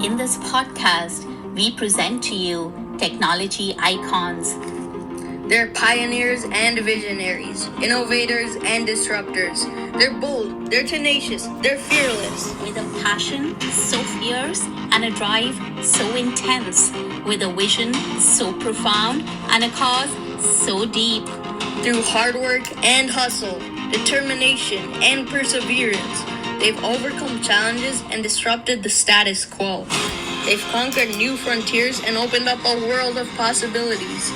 In this podcast, we present to you technology icons. They're pioneers and visionaries, innovators and disruptors. They're bold, they're tenacious, they're fearless. With a passion so fierce and a drive so intense, with a vision so profound and a cause so deep. Through hard work and hustle, determination and perseverance, they've overcome challenges and disrupted the status quo. They've conquered new frontiers and opened up a world of possibilities.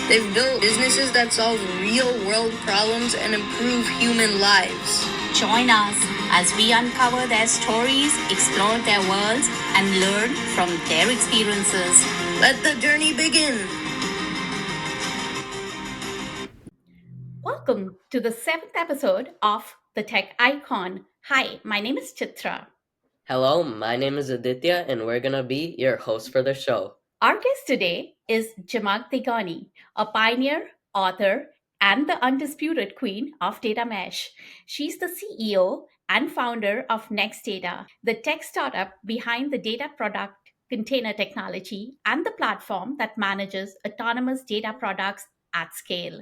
They've built businesses that solve real-world problems and improve human lives. Join us as we uncover their stories, explore their worlds, and learn from their experiences. Let the journey begin. Welcome to the 7th episode of The Tech Icon. Hi, my name is Chitra. Hello, my name is Aditya, and we're going to be your host for the show. Our guest today is Zhamak Dehghani, a pioneer, author, and the undisputed queen of data mesh. She's the CEO and founder of Nextdata, the tech startup behind the data product container technology and the platform that manages autonomous data products at scale.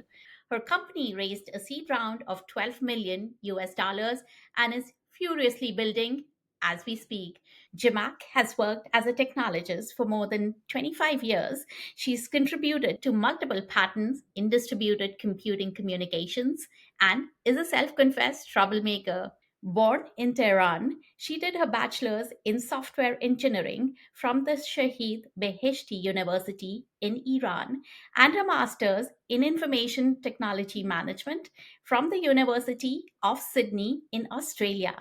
Her company raised a seed round of 12 million US dollars and is furiously building as we speak. Zhamak has worked as a technologist for more than 25 years. She's contributed to multiple patents in distributed computing communications and is a self confessed troublemaker. Born in Tehran, she did her bachelor's in software engineering from the Shahid Beheshti University in Iran and her master's in information technology management from the University of Sydney in Australia.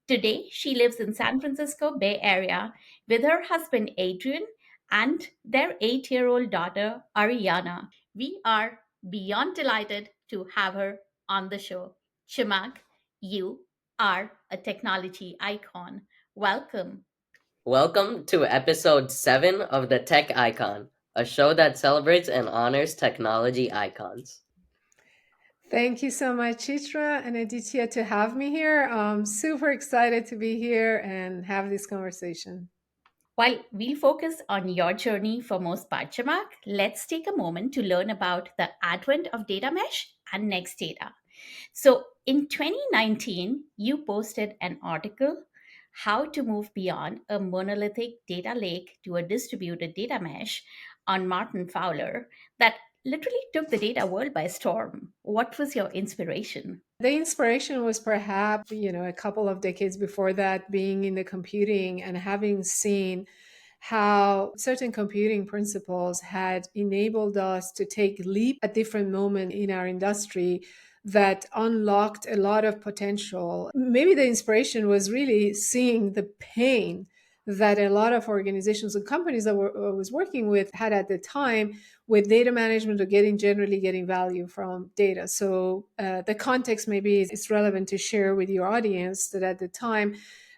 Today, she lives in San Francisco Bay Area with her husband Adrian and their 8-year-old daughter Ariana. We are beyond delighted to have her on the show. Zhamak, you are a technology icon. Welcome. Welcome to episode 7 of The Tech Icon, a show that celebrates and honors technology icons. Thank you so much, Chitra and Aditya, to have me here. I'm super excited to be here and have this conversation. While we'll focus on your journey for most part, Zhamak, let's take a moment to learn about the advent of data mesh and Nextdata. So, in 2019, you posted an article, How to Move Beyond a Monolithic Data Lake to a Distributed Data Mesh, on Martin Fowler, that literally took the data world by storm. What was your inspiration? The inspiration was perhaps, a couple of decades before that, being in the computing and having seen how certain computing principles had enabled us to take leap at different moments in our industry that unlocked a lot of potential. Maybe the inspiration was really seeing the pain that a lot of organizations and companies that I was working with had at the time with data management or generally getting value from data. So the context maybe is relevant to share with your audience that at the time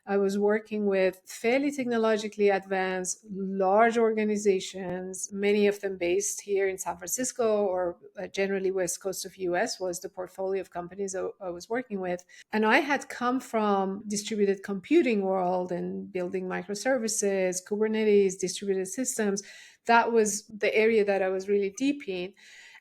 I was working with fairly technologically advanced, large organizations, many of them based here in San Francisco or generally west coast of US was the portfolio of companies I was working with. And I had come from distributed computing world and building microservices, Kubernetes, distributed systems. That was the area that I was really deep in.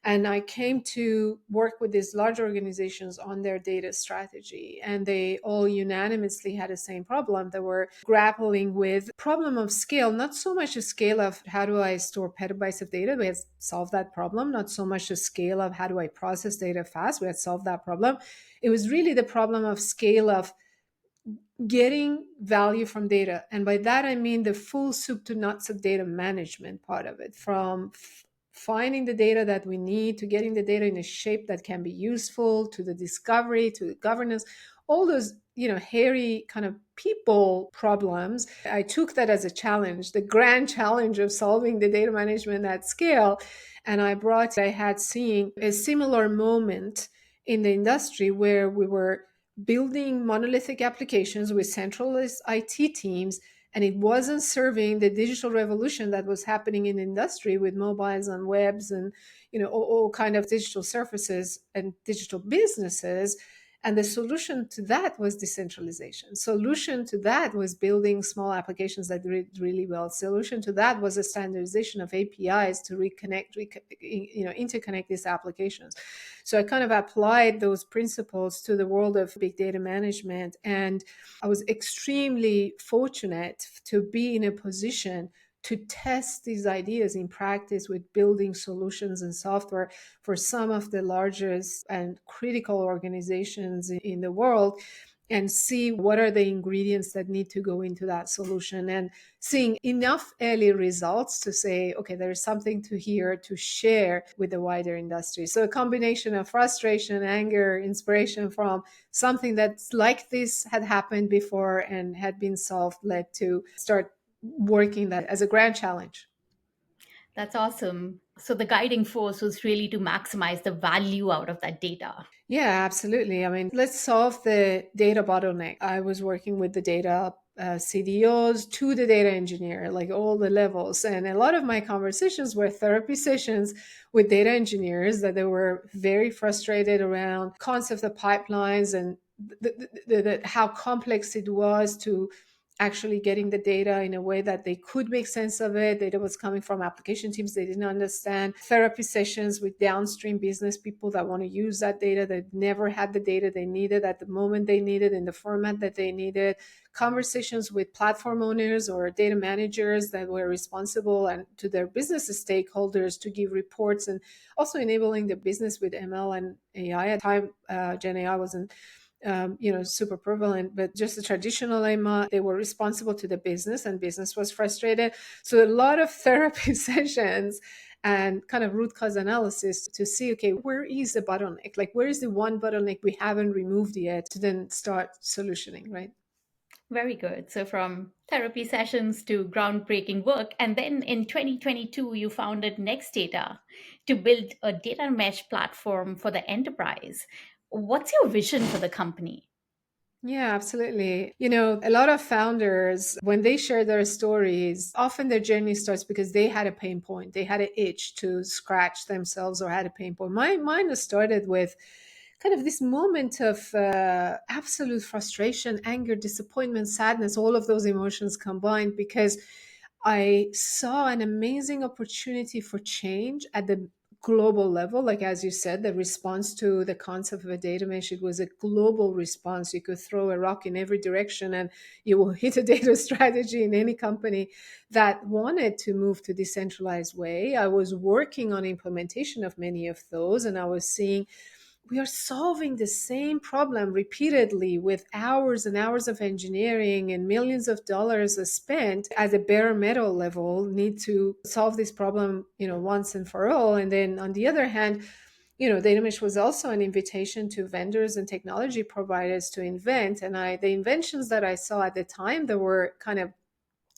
And I came to work with these large organizations on their data strategy. And they all unanimously had the same problem. They were grappling with problem of scale, not so much a scale of how do I store petabytes of data. We had solved that problem. Not so much the scale of how do I process data fast. We had solved that problem. It was really the problem of scale of getting value from data. And by that, I mean the full soup to nuts of data management part of it, from finding the data that we need to getting the data in a shape that can be useful, to the discovery, to the governance, all those hairy kind of people problems. I took that as a challenge, the grand challenge of solving the data management at scale. And I had seen a similar moment in the industry where we were building monolithic applications with centralized IT teams, and it wasn't serving the digital revolution that was happening in industry with mobiles and webs and all kind of digital surfaces and digital businesses. And the solution to that was decentralization. Solution to that was building small applications that did really well. Solution to that was a standardization of APIs to interconnect these applications. So I kind of applied those principles to the world of big data management. And I was extremely fortunate to be in a position to test these ideas in practice with building solutions and software for some of the largest and critical organizations in the world, and see what are the ingredients that need to go into that solution, and seeing enough early results to say, okay, there's something to here to share with the wider industry. So a combination of frustration, anger, inspiration from something that's like this had happened before and had been solved led to start working that as a grand challenge. That's awesome. So the guiding force was really to maximize the value out of that data. Yeah, absolutely. I mean, let's solve the data bottleneck. I was working with the data CDOs to the data engineer, like all the levels. And a lot of my conversations were therapy sessions with data engineers that they were very frustrated around concept of pipelines and how complex it was to actually getting the data in a way that they could make sense of it. Data was coming from application teams they didn't understand. Therapy sessions with downstream business people that want to use that data that never had the data they needed at the moment they needed in the format that they needed. Conversations with platform owners or data managers that were responsible and to their business stakeholders to give reports, and also enabling the business with ML and AI. At the time, Gen AI wasn't super prevalent, but just the traditional AMA, they were responsible to the business and business was frustrated. So a lot of therapy sessions and kind of root cause analysis to see, okay, where is the bottleneck? Like, where is the one bottleneck we haven't removed yet to then start solutioning, right? Very good. So from therapy sessions to groundbreaking work. And then in 2022, you founded Nextdata to build a data mesh platform for the enterprise. What's your vision for the company? Yeah, absolutely. You know, a lot of founders, when they share their stories, often their journey starts because they had a pain point. They had an itch to scratch themselves or had a pain point. Mine has started with kind of this moment of absolute frustration, anger, disappointment, sadness, all of those emotions combined, because I saw an amazing opportunity for change at the global level. Like, as you said, the response to the concept of a data mesh, it was a global response. You could throw a rock in every direction and you will hit a data strategy in any company that wanted to move to decentralized way. I was working on implementation of many of those, and I was seeing we are solving the same problem repeatedly with hours and hours of engineering and millions of dollars spent at a bare metal level, need to solve this problem, once and for all. And then on the other hand, data mesh was also an invitation to vendors and technology providers to invent. And the inventions that I saw at the time that were kind of,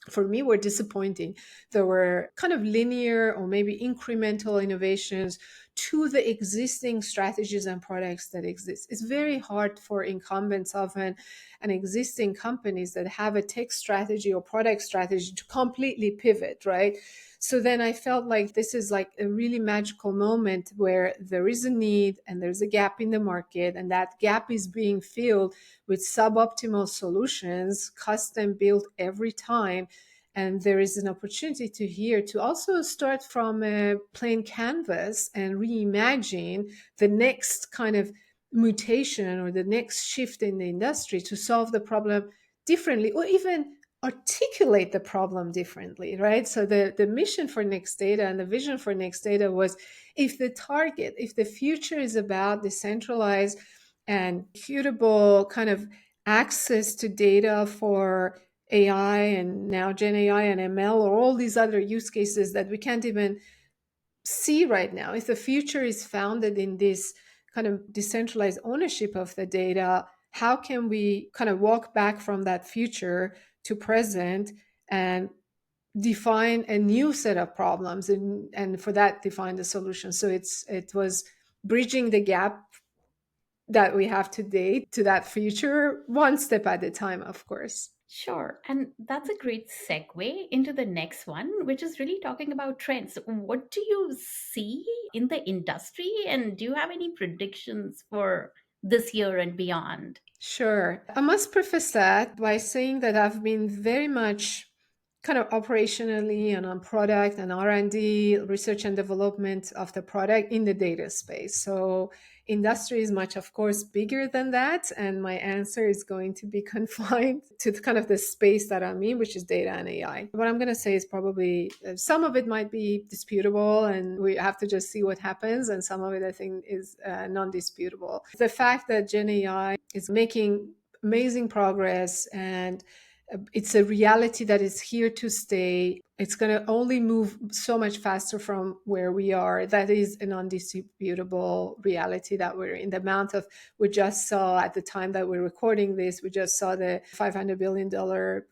for me, were disappointing. There were kind of linear or maybe incremental innovations to the existing strategies and products that exist. It's very hard for incumbents often and existing companies that have a tech strategy or product strategy to completely pivot, right? So then I felt like this is like a really magical moment where there is a need and there's a gap in the market, and that gap is being filled with suboptimal solutions, custom built every time. And there is an opportunity to here to also start from a plain canvas and reimagine the next kind of mutation or the next shift in the industry to solve the problem differently, or even articulate the problem differently, right? So the mission for Nextdata and the vision for Nextdata was, if the future is about decentralized and executable kind of access to data for AI and now Gen AI and ML or all these other use cases that we can't even see right now, if the future is founded in this kind of decentralized ownership of the data, how can we kind of walk back from that future to present and define a new set of problems, and for that define the solution? So it was bridging the gap that we have today to that future, one step at a time, of course. Sure. And that's a great segue into the next one, which is really talking about trends. What do you see in the industry? And do you have any predictions for this year and beyond? Sure. I must preface that by saying that I've been very much kind of operationally and on product and R&D, research and development of the product in the data space. So industry is much, of course, bigger than that. And my answer is going to be confined to kind of the space that I'm in, which is data and AI. What I'm going to say is probably some of it might be disputable and we have to just see what happens. And some of it, I think, is non-disputable. The fact that Gen AI is making amazing progress and it's a reality that is here to stay. It's going to only move so much faster from where we are. That is an undisputable reality that we're in. The amount of, we just saw at the time that we're recording this, we just saw the $500 billion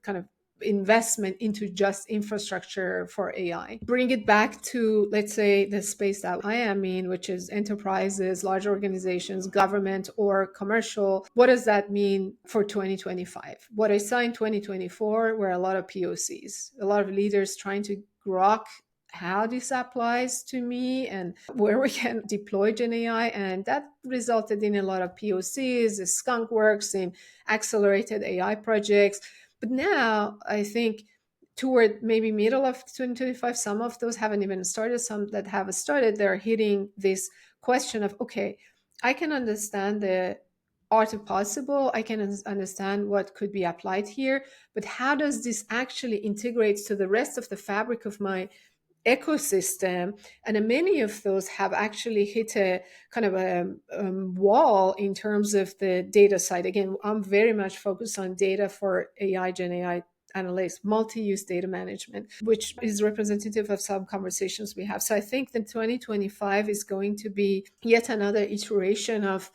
kind of investment into just infrastructure for AI. Bring it back to, let's say, the space that I am in, which is enterprises, large organizations, government, or commercial. What does that mean for 2025? What I saw in 2024 were a lot of POCs, a lot of leaders trying to grok how this applies to me and where we can deploy Gen AI. And that resulted in a lot of POCs, the skunk works in accelerated AI projects. But now I think toward maybe middle of 2025, some of those haven't even started. Some that have started, they're hitting this question of, okay, I can understand the art of possible. I can understand what could be applied here, but how does this actually integrate to the rest of the fabric of my ecosystem? And many of those have actually hit a kind of a wall in terms of the data side. Again, I'm very much focused on data for AI, Gen AI analytics, multi-use data management, which is representative of some conversations we have. So I think that 2025 is going to be yet another iteration of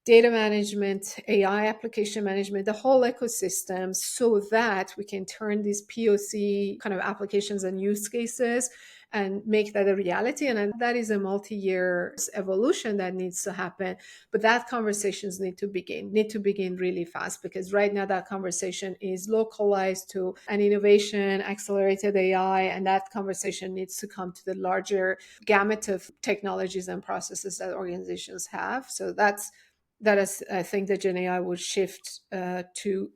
data management, AI application management, the whole ecosystem, so that we can turn these POC kind of applications and use cases and make that a reality. And that is a multi-year evolution that needs to happen. But that conversations need to begin really fast, because right now that conversation is localized to an innovation, accelerated AI, and that conversation needs to come to the larger gamut of technologies and processes that organizations have. So that is, I think that Gen AI will shift to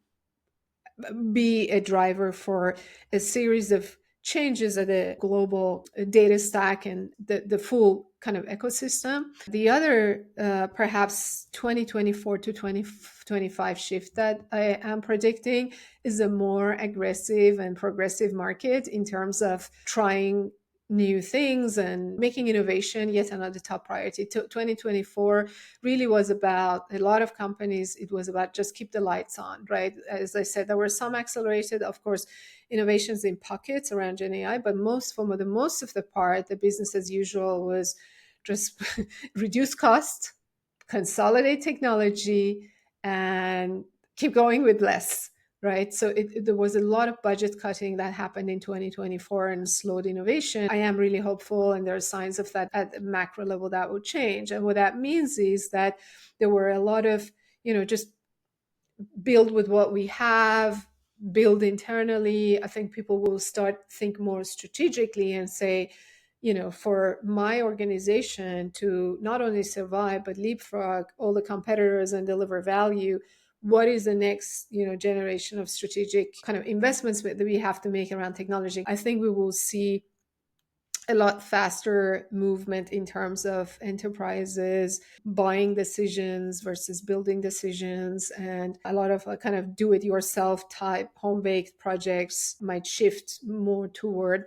be a driver for a series of changes at a global data stack and the full kind of ecosystem. The other perhaps 2024 to 2025 shift that I am predicting is a more aggressive and progressive market in terms of trying new things and making innovation yet another top priority. 2024 really was about a lot of companies. It was about just keep the lights on, right? As I said, there were some accelerated, of course, innovations in pockets around Gen AI, but most of the part, the business as usual was just reduce cost, consolidate technology, and keep going with less. Right. So there was a lot of budget cutting that happened in 2024 and slowed innovation. I am really hopeful, and there are signs of that at the macro level that will change. And what that means is that there were a lot of, just build with what we have, build internally. I think people will start think more strategically and say, for my organization to not only survive, but leapfrog all the competitors and deliver value, what is the next generation of strategic kind of investments that we have to make around technology? I think we will see a lot faster movement in terms of enterprises buying decisions versus building decisions, and a lot of kind of do it yourself type home baked projects might shift more toward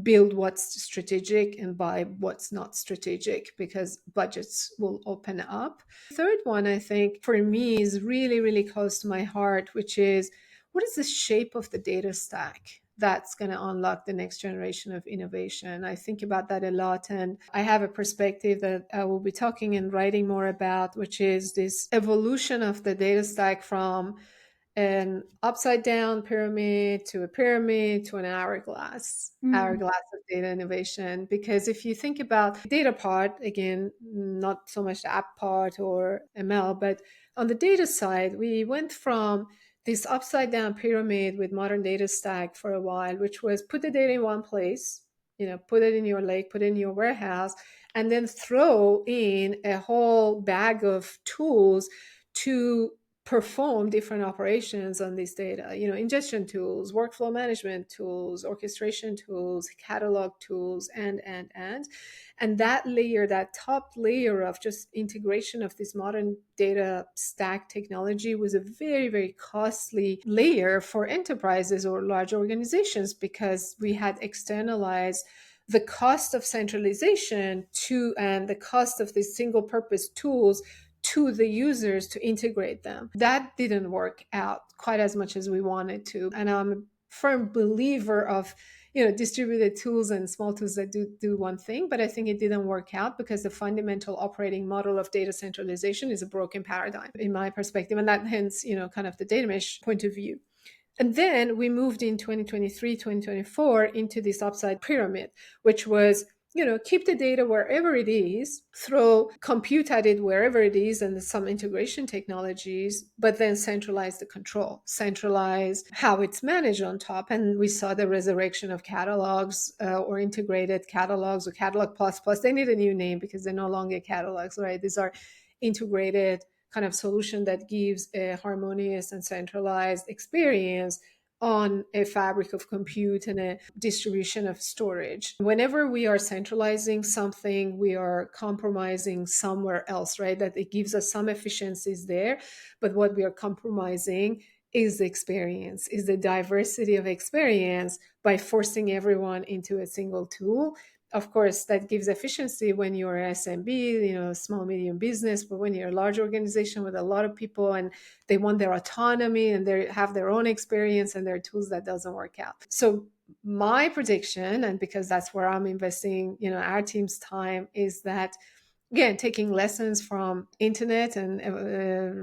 build what's strategic and buy what's not strategic, because budgets will open up. Third one, I think, for me is really, really close to my heart, which is what is the shape of the data stack that's going to unlock the next generation of innovation? I think about that a lot, and I have a perspective that I will be talking and writing more about, which is this evolution of the data stack from an upside down pyramid to a pyramid to an hourglass of data innovation. Because if you think about the data part, again, not so much the app part or ML, but on the data side, we went from this upside down pyramid with modern data stack for a while, which was put the data in one place, put it in your lake, put it in your warehouse, and then throw in a whole bag of tools to perform different operations on this data, ingestion tools, workflow management tools, orchestration tools, catalog tools, and that layer, that top layer of just integration of this modern data stack technology was a very, very costly layer for enterprises or large organizations, because we had externalized the cost of centralization to and the cost of these single purpose tools to the users to integrate them. That didn't work out quite as much as we wanted to. And I'm a firm believer of distributed tools and small tools that do one thing, but I think it didn't work out because the fundamental operating model of data centralization is a broken paradigm in my perspective, and that hence kind of the data mesh point of view. And then we moved in 2023, 2024 into this upside pyramid, which was, keep the data wherever it is, throw compute at it wherever it is, and some integration technologies, but then centralize the control, centralize how it's managed on top. And we saw the resurrection of catalogs or integrated catalogs or catalog plus plus. They need a new name because they're no longer catalogs, right? These are integrated kind of solution that gives a harmonious and centralized experience on a fabric of compute and a distribution of storage. Whenever we are centralizing something, we are compromising somewhere else, right? That it gives us some efficiencies there, but what we are compromising is the experience, is the diversity of experience by forcing everyone into a single tool. Of course, that gives efficiency when you're an SMB, small, medium business, but when you're a large organization with a lot of people and they want their autonomy and they have their own experience and their tools, that doesn't work out. So my prediction, and because that's where I'm investing, our team's time, is that again, taking lessons from internet and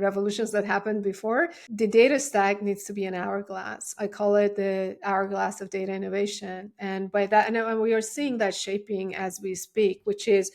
revolutions that happened before, the data stack needs to be an hourglass. I call it the hourglass of data innovation. And by that, and we are seeing that shaping as we speak, which is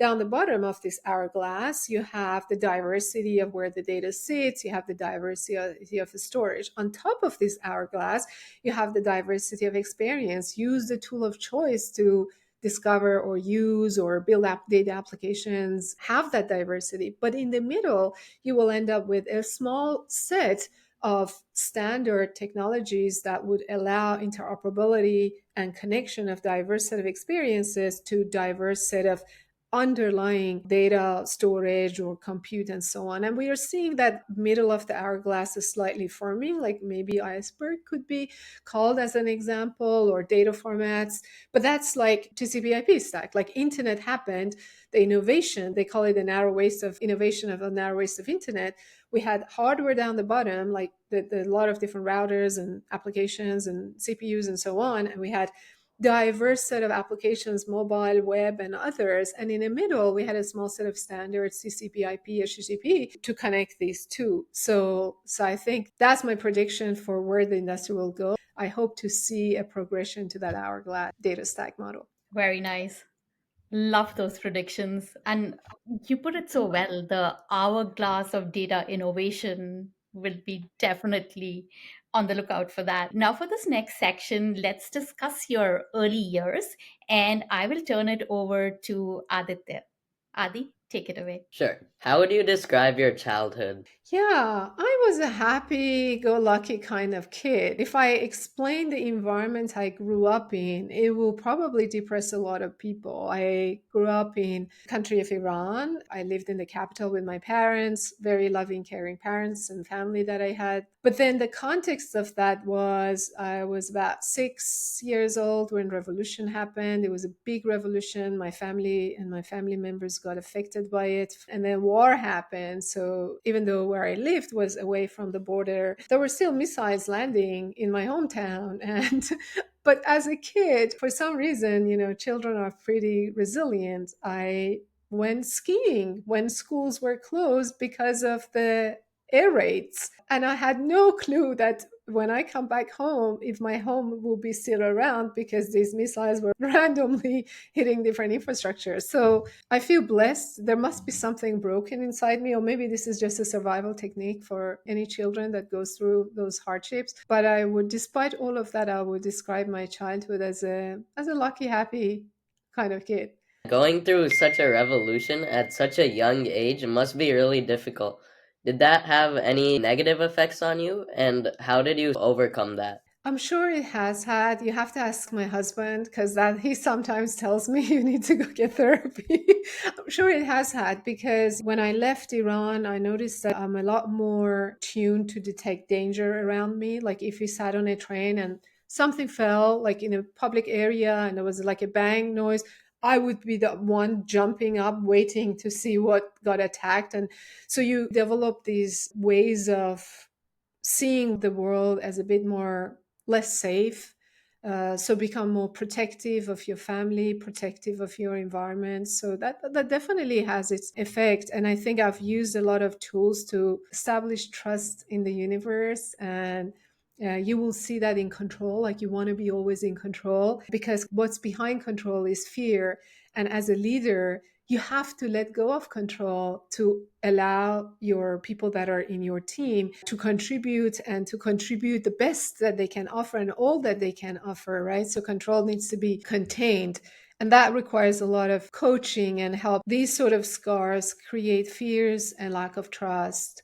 down the bottom of this hourglass, you have the diversity of where the data sits, you have the diversity of the storage. On top of this hourglass, you have the diversity of experience. Use the tool of choice to discover or use or build up data applications, have that diversity. But in the middle, you will end up with a small set of standard technologies that would allow interoperability and connection of diverse set of experiences to diverse set of underlying data storage or compute and so on. And we are seeing that middle of the hourglass is slightly forming, like maybe iceberg could be called as an example, or data formats. But that's like TCP IP stack. Like internet happened, the innovation, they call it the narrow waist of innovation of a narrow waist of internet. We had hardware down the bottom, like the lot of different routers and applications and CPUs and so on. And we had diverse set of applications, mobile, web, and others. And in the middle, we had a small set of standards, TCP, IP, HTTP, to connect these two. So I think that's my prediction for where the industry will go. I hope to see a progression to that hourglass data stack model. Very nice. Love those predictions. And you put it so well. The hourglass of data innovation will be definitely on the lookout for that. Now, for this next section, let's discuss your early years, and I will turn it over to Aditya. Adi, take it away. Sure. How would you describe your childhood? Yeah, I was a happy-go-lucky kind of kid. If I explain the environment I grew up in, it will probably depress a lot of people. I grew up in country of Iran. I lived in the capital with my parents, very loving, caring parents and family that I had. But then the context of that was I was about 6 years old when revolution happened. It was a big revolution. My family and my family members got affected by it. And then war happened. So even though where I lived was away from the border, there were still missiles landing in my hometown. And but as a kid, for some reason, children are pretty resilient. I went skiing when schools were closed because of the air raids. And I had no clue that when I come back home, if my home will be still around because these missiles were randomly hitting different infrastructure. So I feel blessed. There must be something broken inside me, or maybe this is just a survival technique for any children that goes through those hardships. But I would, despite all of that, I would describe my childhood as a lucky, happy kind of kid. Going through such a revolution at such a young age must be really difficult. Did that have any negative effects on you, and how did you overcome that? I'm sure it has had. You have to ask my husband because that he sometimes tells me you need to go get therapy. I'm sure it has had because when I left Iran, I noticed that I'm a lot more tuned to detect danger around me. Like if we sat on a train and something fell, like in a public area, and there was like a bang noise, I would be the one jumping up, waiting to see what got attacked. And so you develop these ways of seeing the world as a bit more less safe, so become more protective of your family, protective of your environment. So that definitely has its effect, and I think I've used a lot of tools to establish trust in the universe. And you will see that in control, like you want to be always in control, because what's behind control is fear. And as a leader, you have to let go of control to allow your people that are in your team to contribute, and to contribute the best that they can offer and all that they can offer, right? So control needs to be contained. And that requires a lot of coaching and help. These sort of scars create fears and lack of trust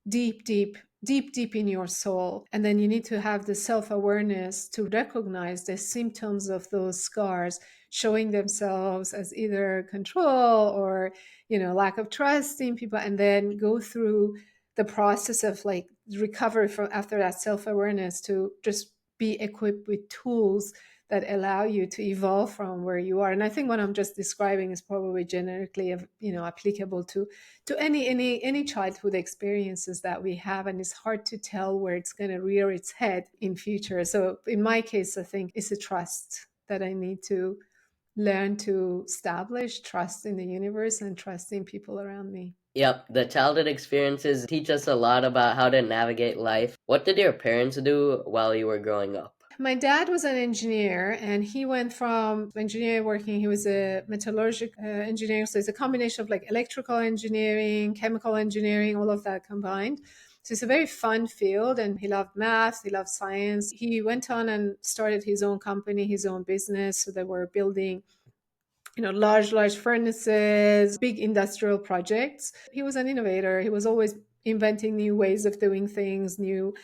deep, deep, deep, deep in your soul. And then you need to have the self awareness to recognize the symptoms of those scars showing themselves as either control or lack of trust in people, and then go through the process of like recovery from after that self-awareness to just be equipped with tools that allow you to evolve from where you are. And I think what I'm just describing is probably generically applicable to any childhood experiences that we have, and it's hard to tell where it's going to rear its head in future. So in my case, I think it's a trust that I need to learn to establish, trust in the universe and trust in people around me. Yep, the childhood experiences teach us a lot about how to navigate life. What did your parents do while you were growing up? My dad was an engineer, and he went from engineer working, he was a metallurgical engineer. So it's a combination of like electrical engineering, chemical engineering, all of that combined. So it's a very fun field, and he loved math, he loved science. He went on and started his own company, his own business. So they were building large furnaces, big industrial projects. He was an innovator. He was always inventing new ways of doing things, new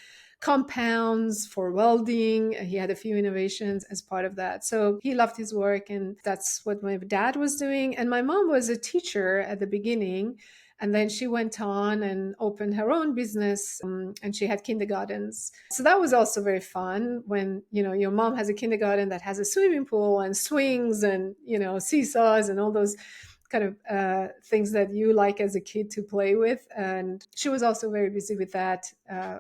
compounds for welding. He had a few innovations as part of that. So he loved his work, and that's what my dad was doing. And my mom was a teacher at the beginning. And then she went on and opened her own business, and she had kindergartens. So that was also very fun when, your mom has a kindergarten that has a swimming pool and swings and, seesaws and all those kind of things that you like as a kid to play with. And she was also very busy with that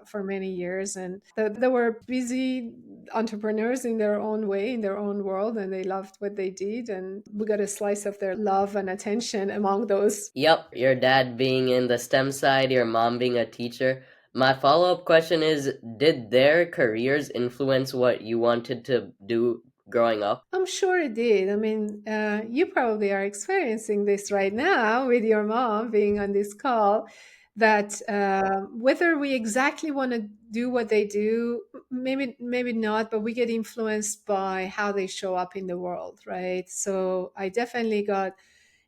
for many years. And they were busy entrepreneurs in their own way, in their own world, and they loved what they did. And we got a slice of their love and attention among those. Yep, your dad being in the STEM side, your mom being a teacher. My follow-up question is, did their careers influence what you wanted to do growing up? I'm sure it did. I mean, you probably are experiencing this right now with your mom being on this call, that whether we exactly want to do what they do, maybe not, but we get influenced by how they show up in the world, right? So I definitely got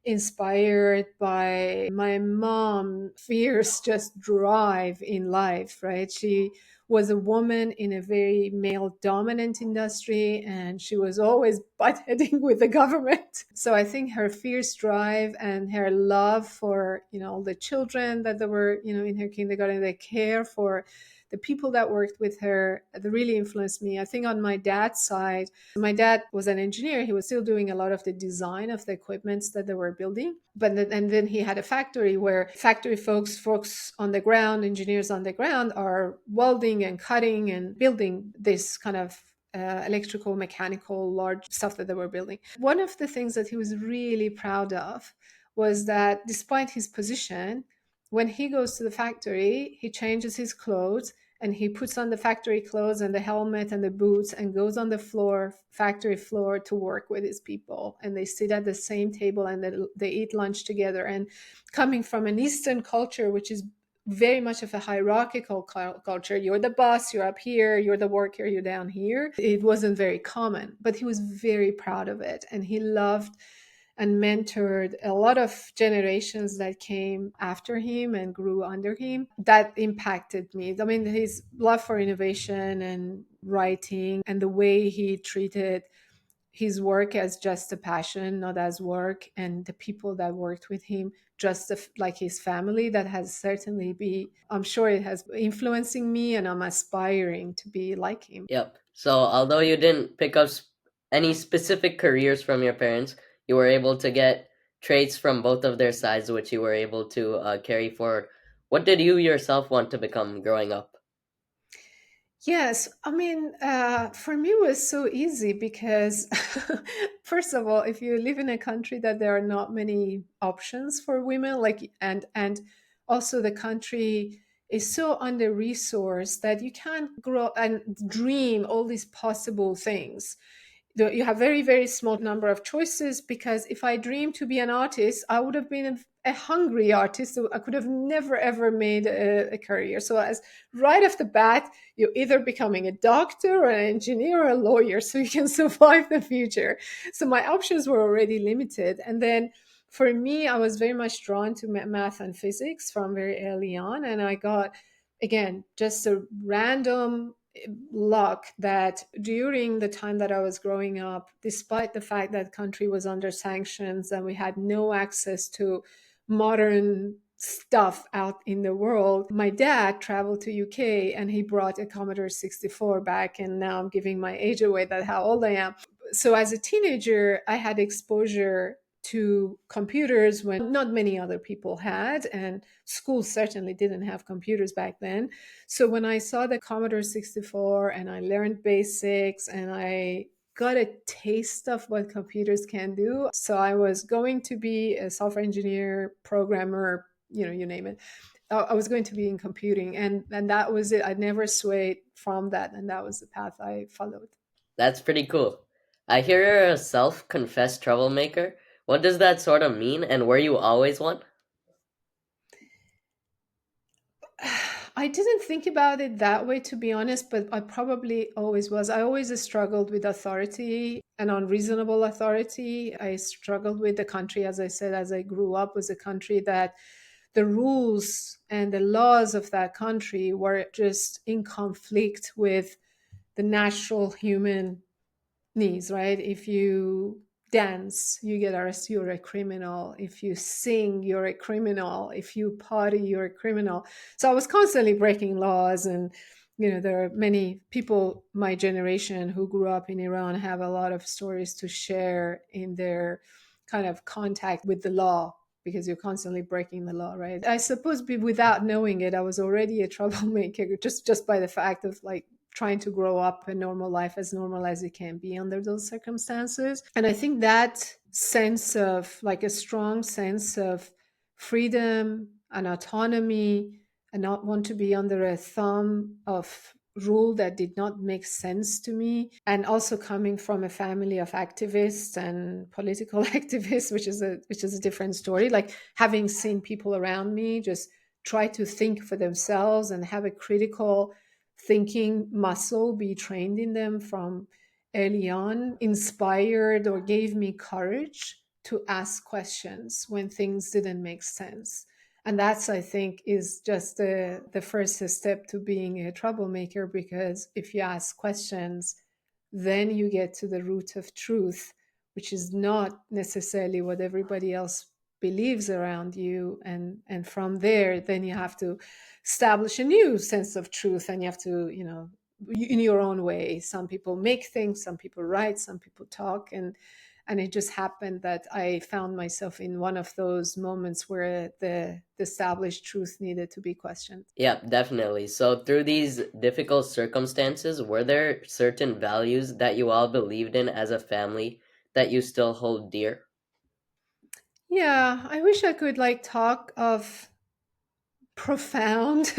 inspired by my mom fierce just drive in life, right? She was a woman in a very male dominant industry, and she was always butt heading with the government. So I think her fierce drive and her love for all the children that they were in her kindergarten, the care for the people that worked with her, that really influenced me. I think on my dad's side, my dad was an engineer. He was still doing a lot of the design of the equipments that they were building. And then he had a factory where factory folks on the ground, engineers on the ground, are welding and cutting and building this kind of electrical, mechanical, large stuff that they were building. One of the things that he was really proud of was that despite his position, when he goes to the factory, he changes his clothes and he puts on the factory clothes and the helmet and the boots and goes on the factory floor to work with his people. And they sit at the same table and they eat lunch together. And coming from an Eastern culture, which is very much of a hierarchical culture, you're the boss, you're up here, you're the worker, you're down here. It wasn't very common, but he was very proud of it. And he loved and mentored a lot of generations that came after him and grew under him. That impacted me. I mean, his love for innovation and writing and the way he treated his work as just a passion, not as work, and the people that worked with him just like his family, that has certainly be, I'm sure it has influencing me, and I'm aspiring to be like him. Yep. So although you didn't pick up any specific careers from your parents, you were able to get traits from both of their sides, which you were able to carry forward. What did you yourself want to become growing up? Yes, I mean, for me, it was so easy because, first of all, if you live in a country that there are not many options for women, like, and also the country is so under resourced that you can't grow and dream all these possible things. You have very, very small number of choices, because if I dreamed to be an artist, I would have been a hungry artist, so I could have never ever made a career. So as right off the bat, you're either becoming a doctor or an engineer or a lawyer, so you can survive the future. So my options were already limited. And then for me, I was very much drawn to math and physics from very early on. And I got, again, just a random luck that during the time that I was growing up, despite the fact that country was under sanctions and we had no access to modern stuff out in the world, my dad traveled to UK and he brought a Commodore 64 back. And now I'm giving my age away, that how old I am. So as a teenager, I had exposure to computers when not many other people had, and schools certainly didn't have computers back then. So when I saw the Commodore 64 and I learned basics and I got a taste of what computers can do, so I was going to be a software engineer, programmer, you name it. I was going to be in computing, and that was it. I never swayed from that, and that was the path I followed. That's pretty cool. I hear you're a self-confessed troublemaker. What does that sort of mean, and were you always one? I didn't think about it that way, to be honest, but I probably always was. I always struggled with authority and unreasonable authority. I struggled with the country, as I said, as I grew up, was a country that the rules and the laws of that country were just in conflict with the natural human needs, right? If you dance, you get arrested, you're a criminal. If you sing, you're a criminal. If you party, you're a criminal. So I was constantly breaking laws. And, there are many people my generation who grew up in Iran have a lot of stories to share in their kind of contact with the law, because you're constantly breaking the law, right? I suppose without knowing it, I was already a troublemaker, just by the fact of like trying to grow up a normal life, as normal as it can be under those circumstances. And I think that sense of, like, a strong sense of freedom and autonomy, and not want to be under a thumb of rule that did not make sense to me, and also coming from a family of activists and political activists, which is a different story, like having seen people around me just try to think for themselves and have a critical thinking muscle be trained in them from early on, inspired or gave me courage to ask questions when things didn't make sense. And that's, I think, is just the first step to being a troublemaker, because if you ask questions, then you get to the root of truth, which is not necessarily what everybody else believes around you. And from there, then you have to establish a new sense of truth, and you have to, in your own way. Some people make things, some people write, some people talk. And it just happened that I found myself in one of those moments where the established truth needed to be questioned. Yeah, definitely. So through these difficult circumstances, were there certain values that you all believed in as a family that you still hold dear? Yeah, I wish I could like talk of profound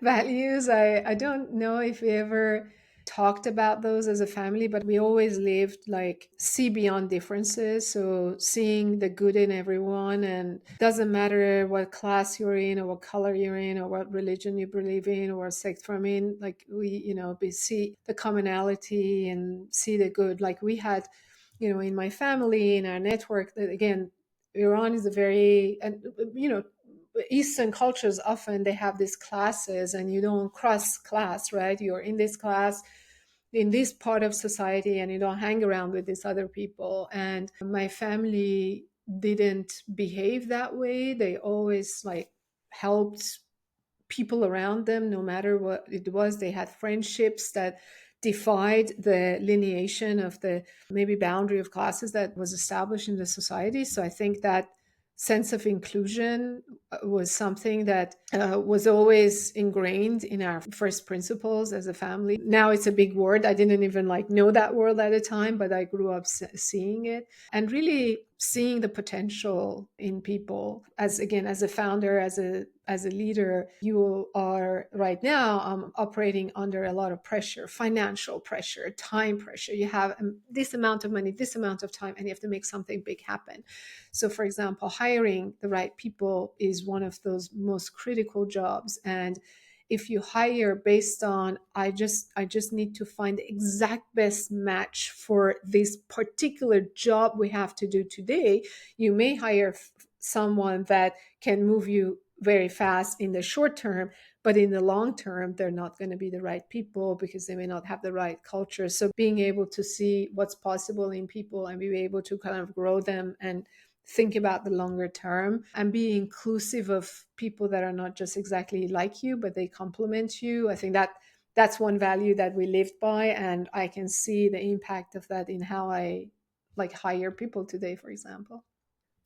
values. I don't know if we ever talked about those as a family, but we always lived like see beyond differences. So seeing the good in everyone, and doesn't matter what class you're in or what color you're in or what religion you believe in or what sect from in, like we see the commonality and see the good. Like we had in my family, in our network, that again, Iran is a very, and Eastern cultures often they have these classes, and you don't cross class, right? You're in this class in this part of society, and you don't hang around with these other people. And my family didn't behave that way. They always like helped people around them, no matter what it was. They had friendships that defied the lineation of the maybe boundary of classes that was established in the society. So I think that sense of inclusion was something that was always ingrained in our first principles as a family. Now it's a big word. I didn't even like know that word at the time, but I grew up seeing it and really seeing the potential in people. As again, as a founder, as a leader, you are right now operating under a lot of pressure, financial pressure, time pressure. You have this amount of money, this amount of time, and you have to make something big happen. So for example, hiring the right people is one of those most critical jobs. And if you hire based on I just need to find the exact best match for this particular job we have to do today, you may hire someone that can move you very fast in the short term, but in the long term they're not going to be the right people because they may not have the right culture. So being able to see what's possible in people and be able to kind of grow them and think about the longer term and be inclusive of people that are not just exactly like you, but they complement you. I think that that's one value that we lived by, and I can see the impact of that in how I like hire people today, for example.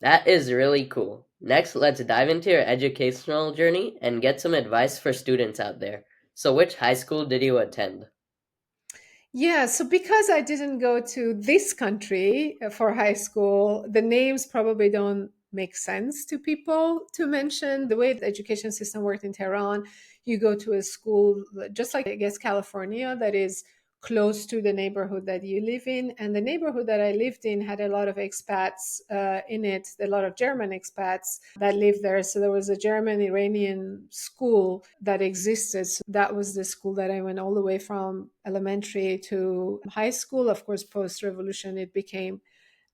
That is really cool. Next, let's dive into your educational journey and get some advice for students out there. So, which high school did you attend? Yeah, so because I didn't go to this country for high school, the names probably don't make sense to people to mention. The way the education system worked in Tehran, you go to a school just like, I guess, California, that is close to the neighborhood that you live in. And the neighborhood that I lived in had a lot of expats in it, a lot of German expats that lived there. So there was a German Iranian school that existed. So that was the school that I went all the way from elementary to high school. Of course, post revolution, it became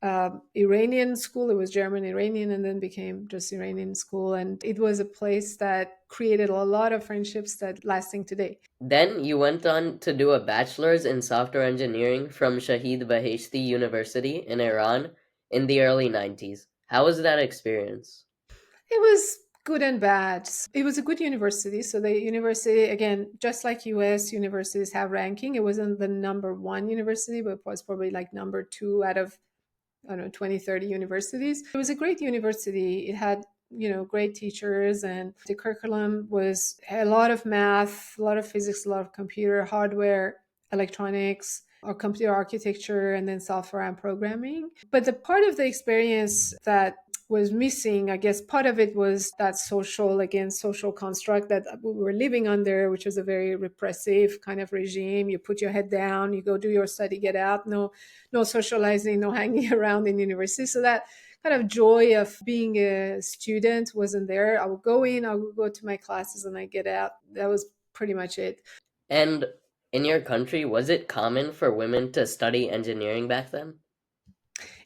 Iranian school. It was German Iranian and then became just Iranian school. And it was a place that created a lot of friendships that lasting today. Then you went on to do a bachelor's in software engineering from Shahid Beheshti University in Iran in the early 90s. How was that experience? It was good and bad. It was a good university. So the university, again, just like US universities have ranking, it wasn't the number one university, but it was probably like number two out of, I don't know, 20, 30 universities. It was a great university. It had, great teachers, and the curriculum was a lot of math, a lot of physics, a lot of computer, hardware, electronics, or computer architecture, and then software and programming. But the part of the experience that was missing, I guess part of it was that social construct that we were living under, which was a very repressive kind of regime. You put your head down, you go do your study, get out. No socializing, no hanging around in university. So that kind of joy of being a student wasn't there. I would go in, I would go to my classes, and I get out. That was pretty much it. And in your country, was it common for women to study engineering back then?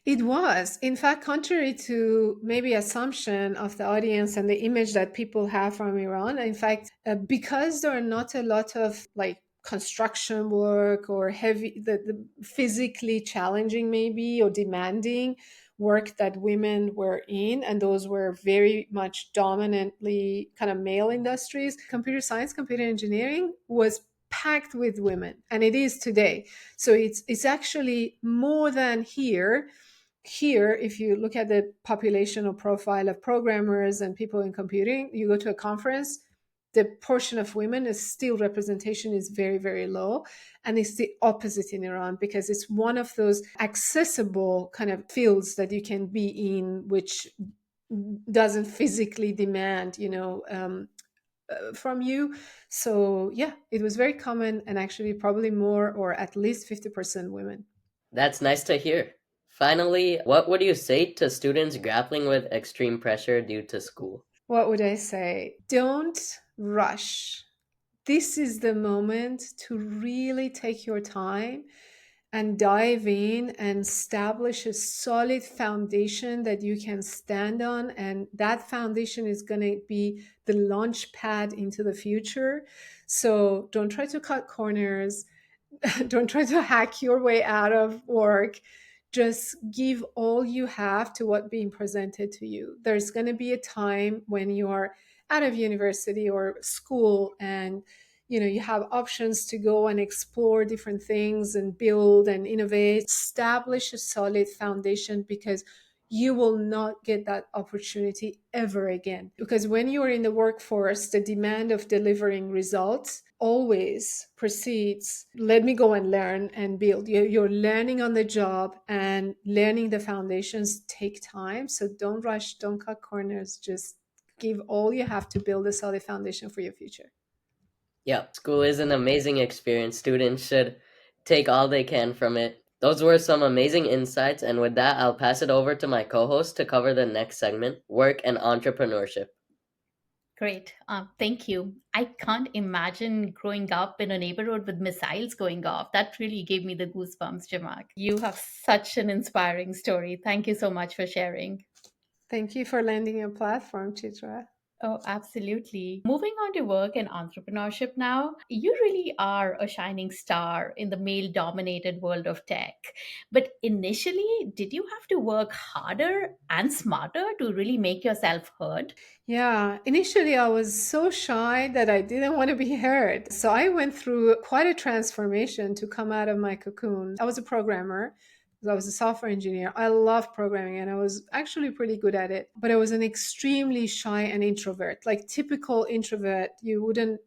It was. In fact, contrary to maybe assumption of the audience and the image that people have from Iran, in fact, because there are not a lot of like construction work or heavy, the physically challenging maybe or demanding work that women were in, and those were very much dominantly kind of male industries. Computer science, computer engineering was packed with women, and it is today. So it's actually more than here, if you look at the populational profile of programmers and people in computing, you go to a conference, the portion of women is still representation is very, very low. And it's the opposite in Iran because it's one of those accessible kind of fields that you can be in, which doesn't physically demand, from you. So yeah, it was very common, and actually probably more or at least 50% women. That's nice to hear. Finally, what would you say to students grappling with extreme pressure due to school? What would I say? Don't rush. This is the moment to really take your time and dive in and establish a solid foundation that you can stand on. And that foundation is going to be the launch pad into the future. So don't try to cut corners. Don't try to hack your way out of work. Just give all you have to what being presented to you. There's going to be a time when you are out of university or school, and you have options to go and explore different things and build and innovate. Establish a solid foundation, because you will not get that opportunity ever again. Because when you are in the workforce, the demand of delivering results always precedes, let me go and learn and build. You're learning on the job, and learning the foundations take time. So don't rush, don't cut corners. Just give all you have to build a solid foundation for your future. Yeah, school is an amazing experience. Students should take all they can from it. Those were some amazing insights, and with that, I'll pass it over to my co host to cover the next segment, work and entrepreneurship. Great. Thank you. I can't imagine growing up in a neighborhood with missiles going off. That really gave me the goosebumps, Jamak. You have such an inspiring story. Thank you so much for sharing. Thank you for lending your platform, Chitra. Oh, absolutely. Moving on to work and entrepreneurship now, you really are a shining star in the male dominated world of tech. But initially, did you have to work harder and smarter to really make yourself heard? Yeah, initially I was so shy that I didn't want to be heard. So I went through quite a transformation to come out of my cocoon. I was a programmer. I was a software engineer. I loved programming and I was actually pretty good at it. But I was an extremely shy and introvert, like typical introvert. You wouldn't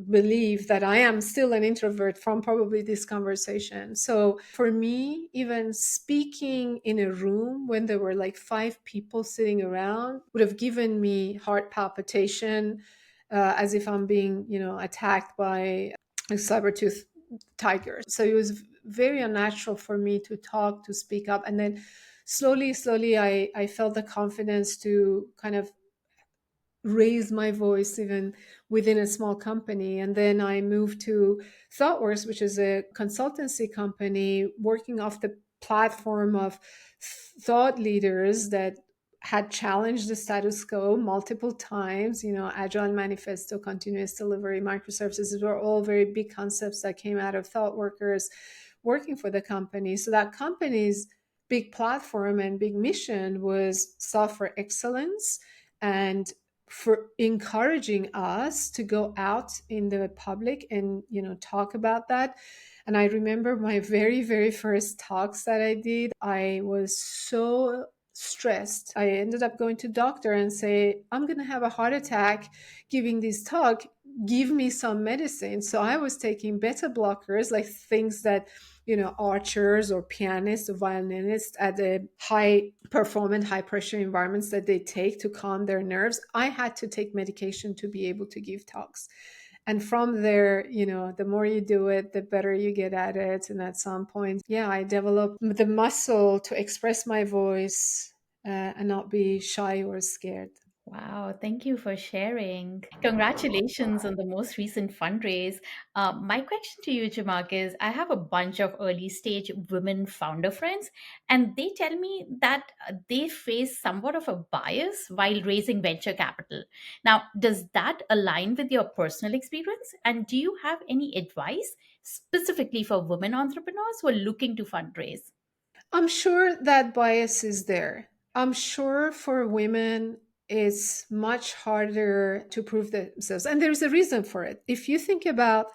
believe that I am still an introvert from probably this conversation. So for me, even speaking in a room when there were like 5 people sitting around would have given me heart palpitation, as if I'm being, attacked by a saber-toothed tiger. So it was very unnatural for me to talk, to speak up. And then slowly, I felt the confidence to kind of raise my voice even within a small company. And then I moved to ThoughtWorks, which is a consultancy company working off the platform of thought leaders that had challenged the status quo multiple times. Agile Manifesto, continuous delivery, microservices, these were all very big concepts that came out of thought workers working for the company. So that company's big platform and big mission was software excellence, and for encouraging us to go out in the public and talk about that. And I remember my very, very first talks that I did, I was so stressed. I ended up going to doctor and say, I'm going to have a heart attack giving this talk, give me some medicine. So I was taking beta blockers, like things that archers or pianists or violinists at the high performance, high pressure environments that they take to calm their nerves. I had to take medication to be able to give talks. And from there, the more you do it, the better you get at it. And at some point, yeah, I developed the muscle to express my voice, and not be shy or scared. Wow, thank you for sharing. Congratulations on the most recent fundraise. My question to you, Jamak, is I have a bunch of early stage women founder friends, and they tell me that they face somewhat of a bias while raising venture capital. Now, does that align with your personal experience? And do you have any advice specifically for women entrepreneurs who are looking to fundraise? I'm sure that bias is there. I'm sure for women, it's much harder to prove themselves. And there's a reason for it. If you think about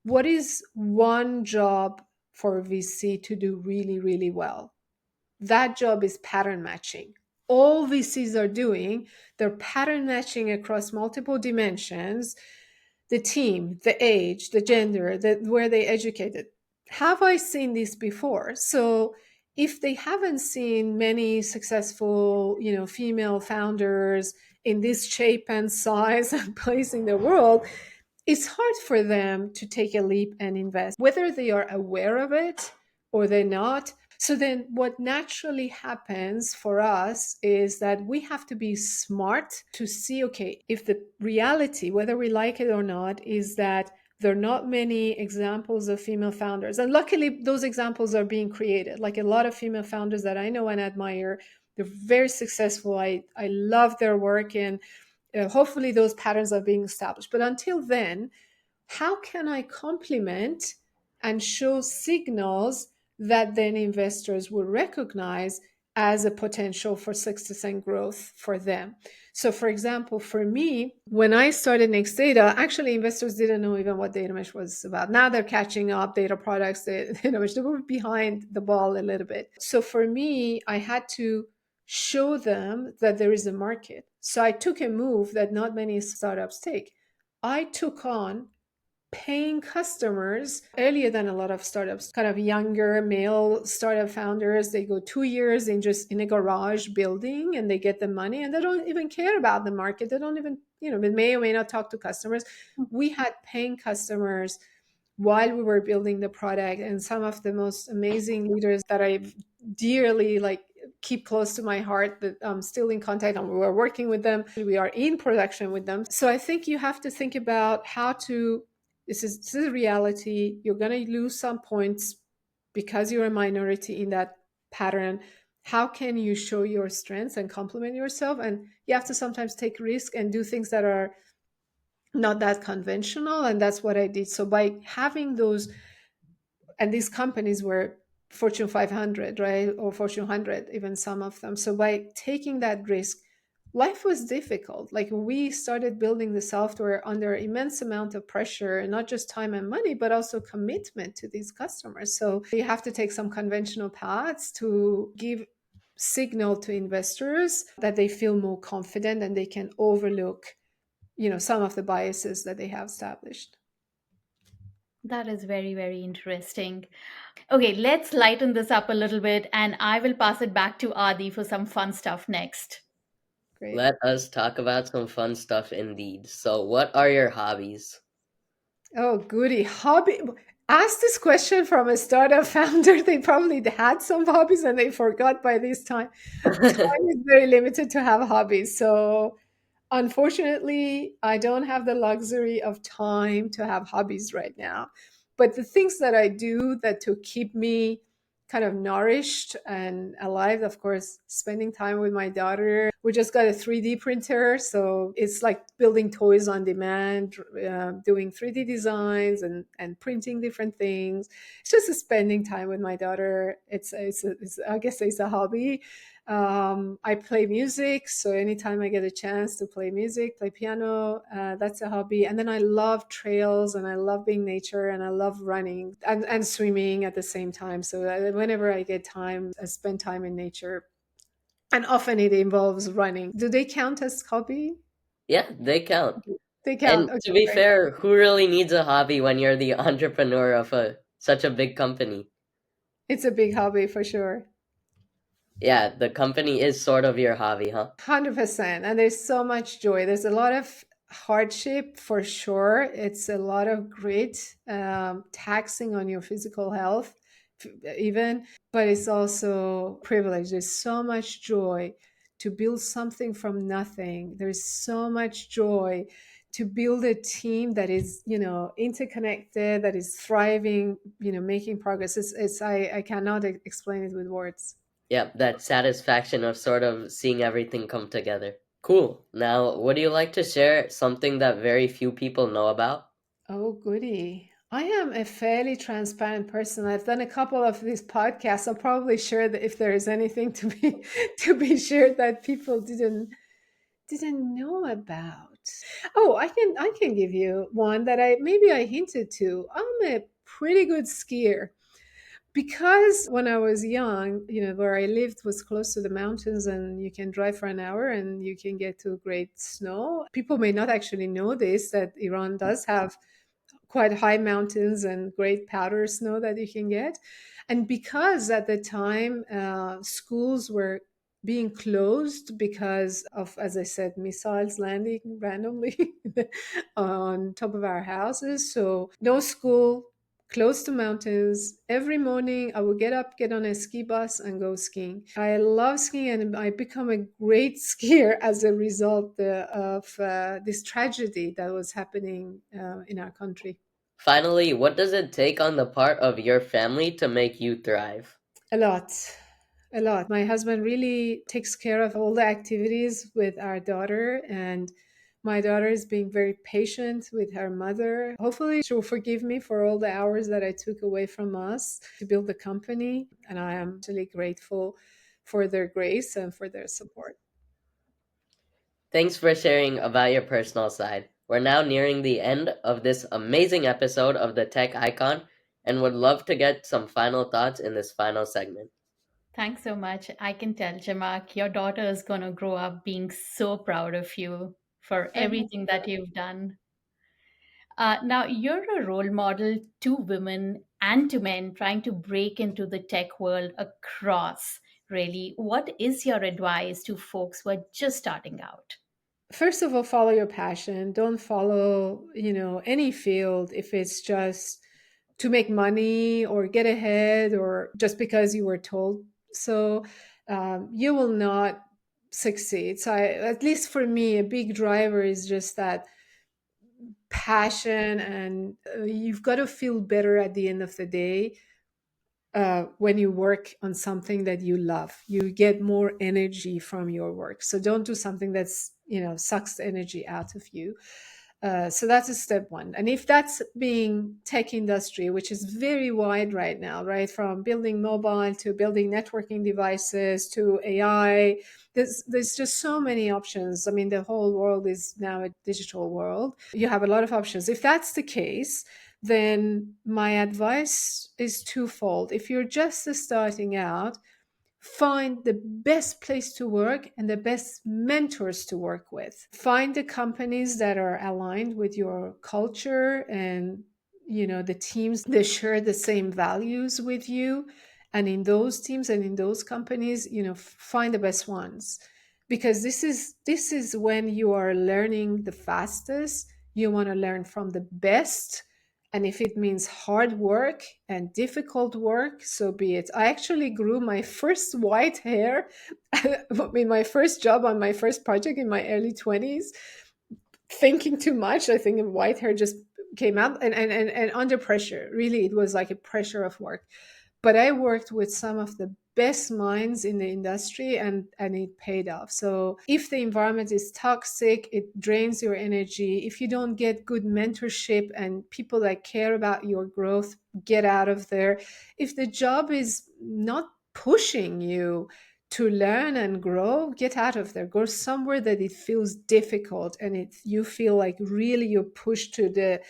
what is one job for VC to do really, really well, that job is pattern matching. All VCs are doing, they're pattern matching across multiple dimensions, the team, the age, the gender, where they educated. Have I seen this before? So if they haven't seen many successful, female founders in this shape and size and place in the world, it's hard for them to take a leap and invest, whether they are aware of it or they're not. So then what naturally happens for us is that we have to be smart to see, okay, if the reality, whether we like it or not, is that There are not many examples of female founders. And luckily, those examples are being created. Like a lot of female founders that I know and admire, they're very successful. I love their work, and hopefully those patterns are being established. But until then, how can I complement and show signals that then investors will recognize as a potential for success and growth for them? So, for example, for me, when I started Nextdata, actually investors didn't know even what data mesh was about. Now they're catching up. Data products, they were behind the ball a little bit. So for me, I had to show them that there is a market. So I took a move that not many startups take. I took on paying customers earlier than a lot of startups, kind of younger male startup founders. They go 2 years in just in a garage building and they get the money and they don't even care about the market. They don't even, they may or may not talk to customers. We had paying customers while we were building the product, and some of the most amazing leaders that I dearly keep close to my heart, that I'm still in contact and we're working with them. We are in production with them. So I think you have to think about how to, this is reality. You're going to lose some points because you're a minority in that pattern. How can you show your strengths and complement yourself? And you have to sometimes take risk and do things that are not that conventional, and that's what I did. So by having those, and these companies were Fortune 500, right, or Fortune 100, even some of them. So by taking that risk, life was difficult. Like we started building the software under immense amount of pressure, and not just time and money, but also commitment to these customers. So you have to take some conventional paths to give signal to investors that they feel more confident and they can overlook some of the biases that they have established. That is very, very interesting. Okay, let's lighten this up a little bit, and I will pass it back to Adi for some fun stuff next. Great. Let us talk about some fun stuff indeed. So, what are your hobbies? Oh, goody. Hobby. Ask this question from a startup founder. They probably had some hobbies and they forgot by this time. Time is very limited to have hobbies. So unfortunately, I don't have the luxury of time to have hobbies right now. But the things that I do that to keep me kind of nourished and alive, of course, spending time with my daughter. We just got a 3D printer. So it's like building toys on demand, doing 3D designs and printing different things. It's just spending time with my daughter. It's I guess it's a hobby. I play music, so anytime I get a chance to play music, play piano, that's a hobby. And then I love trails and I love being nature and I love running and swimming at the same time. So whenever I get time, I spend time in nature. And often it involves running. Do they count as hobby? Yeah, they count. They count. And Okay, to be great. fair, who really needs a hobby when you're the entrepreneur of such a big company? It's a big hobby for sure. Yeah, the company is sort of your hobby, huh? 100%. And there's so much joy. There's a lot of hardship for sure. It's a lot of grit, taxing on your physical health, even, but it's also privilege. There's so much joy to build something from nothing. There's so much joy to build a team that is, interconnected, that is thriving, making progress. I cannot explain it with words. Yeah, that satisfaction of sort of seeing everything come together. Cool. Now, would you like to share something that very few people know about? Oh, goody. I am a fairly transparent person. I've done a couple of these podcasts. I'll probably share that if there is anything to be to be shared that people didn't know about. Oh, I can give you one that I hinted to. I'm a pretty good skier. Because when I was young, where I lived was close to the mountains and you can drive for an hour and you can get to great snow. People may not actually know this, that Iran does have quite high mountains and great powder snow that you can get. And because at the time schools were being closed because of, as I said, missiles landing randomly on top of our houses. So no school, close to mountains. Every morning I would get up, get on a ski bus and go skiing. I love skiing and I become a great skier as a result of this tragedy that was happening in our country. Finally, what does it take on the part of your family to make you thrive? A lot. A lot. My husband really takes care of all the activities with our daughter, and my daughter is being very patient with her mother. Hopefully, she'll forgive me for all the hours that I took away from us to build the company. And I am really grateful for their grace and for their support. Thanks for sharing about your personal side. We're now nearing the end of this amazing episode of the Tech Icon and would love to get some final thoughts in this final segment. Thanks so much. I can tell, Jamak, your daughter is going to grow up being so proud of you for I hope everything that so. you've done. Now, you're a role model to women and to men trying to break into the tech world across. Really, what is your advice to folks who are just starting out? First of all, follow your passion. Don't follow, any field if it's just to make money or get ahead or just because you were told so. You will not succeed. So, at least for me, a big driver is just that passion, and you've got to feel better at the end of the day when you work on something that you love. You get more energy from your work. So don't do something that's, sucks the energy out of you. So that's a step one. And if that's being tech industry, which is very wide right now, right? From building mobile to building networking devices to AI, there's just so many options. I mean, the whole world is now a digital world. You have a lot of options. If that's the case, then my advice is twofold. If you're just starting out, find the best place to work and the best mentors to work with. Find the companies that are aligned with your culture and the teams that share the same values with you. And in those teams and in those companies, find the best ones. Because this is when you are learning the fastest. You want to learn from the best, and if it means hard work and difficult work, so be it. I actually grew my first white hair in my first job on my first project in my early 20s, thinking too much. I think white hair just came out, and under pressure. Really, it was like a pressure of work. But I worked with some of the best minds in the industry, and it paid off. So if the environment is toxic, it drains your energy. If you don't get good mentorship and people that care about your growth, get out of there. If the job is not pushing you to learn and grow, get out of there. Go somewhere that it feels difficult and you feel like really you're pushed to the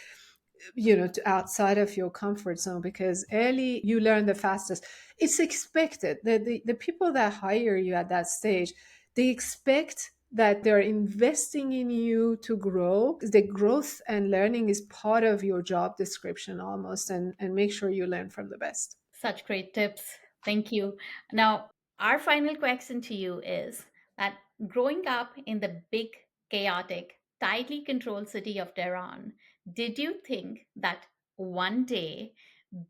to outside of your comfort zone, because early you learn the fastest. It's expected that the people that hire you at that stage, they expect that they're investing in you to grow. The growth and learning is part of your job description almost, and make sure you learn from the best. Such great tips. Thank you. Now, our final question to you is that growing up in the big, chaotic, tightly controlled city of Tehran, did you think that one day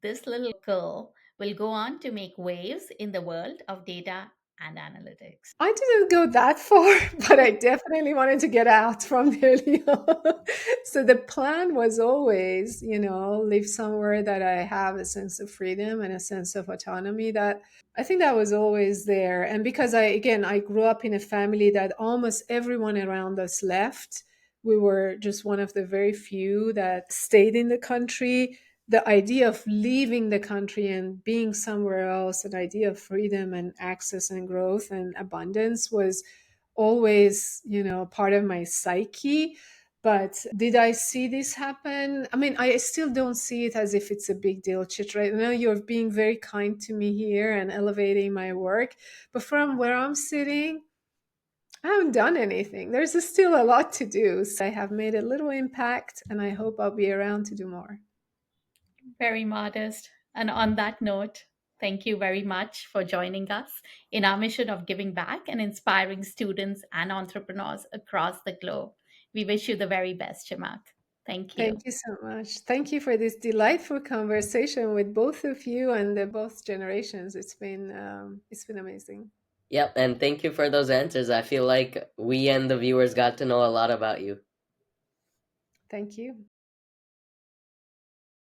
this little girl will go on to make waves in the world of data and analytics? I didn't go that far, but I definitely wanted to get out from there. So the plan was always, live somewhere that I have a sense of freedom and a sense of autonomy. That I think that was always there. And because I grew up in a family that almost everyone around us left. We were just one of the very few that stayed in the country. The idea of leaving the country and being somewhere else, an idea of freedom and access and growth and abundance, was always, part of my psyche. But did I see this happen? I mean, I still don't see it as if it's a big deal, Chitra. I know you're being very kind to me here and elevating my work, but from where I'm sitting, I haven't done anything. There's still a lot to do. So I have made a little impact, and I hope I'll be around to do more. Very modest. And on that note, thank you very much for joining us in our mission of giving back and inspiring students and entrepreneurs across the globe. We wish you the very best, Shamak. Thank you. Thank you so much. Thank you for this delightful conversation with both of you and the both generations. It's been amazing. Yep, and thank you for those answers. I feel like we and the viewers got to know a lot about you. Thank you.